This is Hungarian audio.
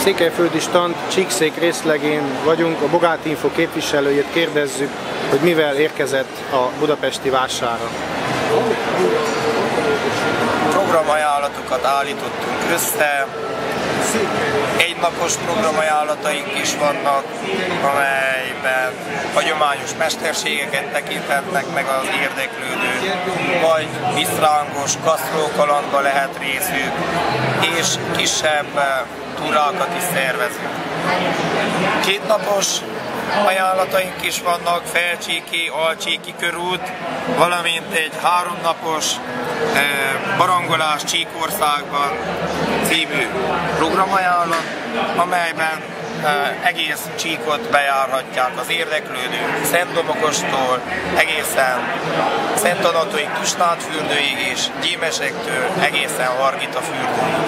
Székelyföldi stand Csíkszék részlegén vagyunk, a Bogát Info képviselőjét kérdezzük, hogy mivel érkezett a budapesti vásárra. Programajánlatokat állítottunk össze, egynapos programajánlataink is vannak, amelyben hagyományos mesterségeket tekinthetnek meg az érdeklődők, vagy visszrángos gasztrókalandba lehet részük, és kisebb túrákat is szervezünk. Kétnapos ajánlataink is vannak, Felcsíki, Alcsíki körút, valamint egy 3 napos barangolás Csíkországban című programajánlat, amelyben egész Csíkot bejárhatják az érdeklődők, Szentdomokostól egészen Szent Anatóig, Tusnádfürdőig és Gyímesektől egészen Hargita fürdőig.